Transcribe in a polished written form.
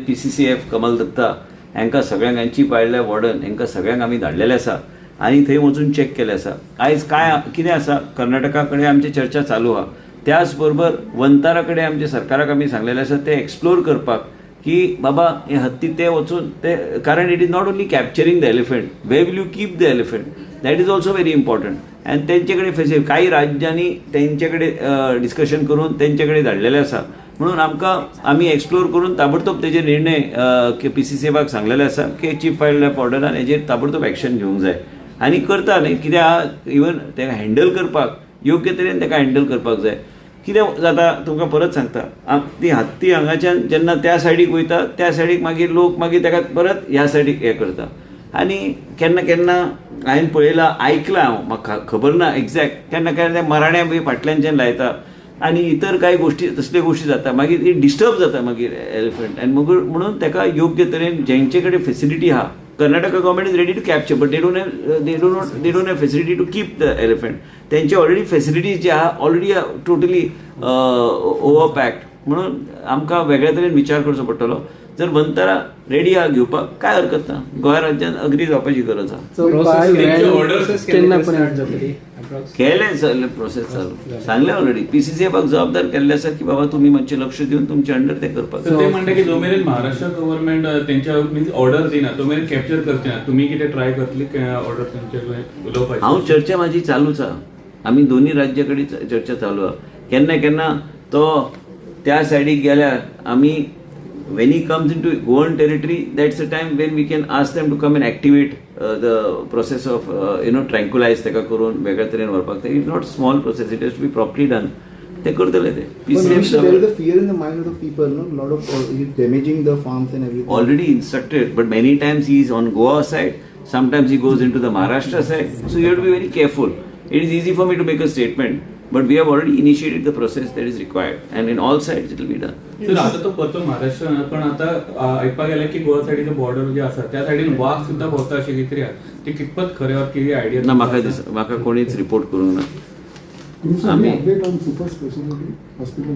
PCCF Kamal Datta हांकां सगळ्यांक हांची पाळिल्ल्या वॉर्डन हांकां सगळ्यांक आमी धाडलेले आसा आनी थंय वचून चॅक केले आसा. आयज काय कितें आसा, कर्नाटका कडेन आमची चर्चा चालू आहा. त्याच बरोबर वंतारा कडेन आमच्या सरकाराक आमी सांगलेलें आसा ते एक्सप्लोर करपाक की बाबा हे हत्ती ते वचून ते, कारण it is not only capturing the elephant, way will you keep the elephant, that is also very important. आनी तेंचे कडेन फेसिलिटी काही राज्यांनी तेंचे कडेन डिस्कशन करून तेंचे कडेन धाडलेले आसा. म्हणून आमी एक्सप्लोर करून ताबडतोब तेजे निर्णय PCCFाक सांगलेले आसा की चीफ वायल्ड लायफ वॉर्डनान हेजेर ताबडतोब एक्शन घेवंक जाय आनी करता न्ही. कित्याक इवन तेका हँडल करपाक योग्य तरेन तेका हँडल करपाक जाय. कितें जाता तुमकां परत सांगता, ती हत्ती हांगाच्यान जेन्ना त्या सायडीक वयता त्या सायडीक मागीर लोक मागीर ताका परत ह्या सायडीक हे करता. आनी केन्ना केन्ना हांवें पळयलां, आयकलां हांव, म्हाका खबर ना एक्झॅक्ट, केन्ना केन्ना ते मराण्या बी फाटल्यानच्यान लायता आनी इतर कांय गोश्टी तसल्यो गोश्टी जाता, मागीर इट डिस्टर्ब जाता मागीर एलिफंट. आनी म्हणून ताका योग्य तरेन जेंचे कडेन फेसिलिटी आहा, Karnataka government is ready to capture but they don't have facility to keep the elephant. तेंचे ऑलरेडी फेसिलिटीज जे आहा ऑलरेडी टोटली ओवर पॅक्ड. म्हणून आमकां वेगळ्या तरेन विचार करचो पडटलो. जर वंतारा रेडी आहा घेवपाक काय हरकत ना, गोंय राज्यांत अग्री जावपाची गरज आहा. केले प्रोसेस चालू सांगले ऑलरेडी. PCCFाक जबाबदार केल्ले आसा की बाबा तुमी मातशें लक्ष दिवन तुमच्या अंडर ते करपाक. ते म्हणटा की जो मेरेन महाराष्ट्र गव्हर्नमेंट तेंच्या मिन्स ऑर्डर दिना तो मेरेन कॅप्चर करचे ना, तुमी कितें ट्राय करतली ऑर्डर तेंचे उलोवपाची? हांव चर्चा म्हाजी चालूच आहा. आमी दोन्ही राज्या कडेन चर्चा चालू आहा. केन्ना केन्ना तो त्या सायडीक गेल्यार आमी when he comes into Goan territory, that's the time when we can ask them to come and activate the process of tranquilize teka करून वेगळ्या तरेन व्हरपाक. It is not small process, it has to be properly done. ते करतले ते. There is a fear in the mind of the people, no? Lot of damaging the farms and everything. Already instructed, but many times he is on Goa side, sometimes he goes into the Maharashtra side, so you have to be very careful. It is easy for me to make a statement, but we have already initiated the process that is required, and in all sides it will be done. Sir आता तो परतो महाराष्ट्र, पण आता आयकपाक गेले की Goa सायडीचो border जे आसा त्या सायडीन वाघ सुद्धा भोंवता अशें कितें आहा, ते कितपत खरें वा कितें आयडिया ना म्हाका कोणीच रिपोर्ट करूंक ना. आम्ही update on super speciality hospital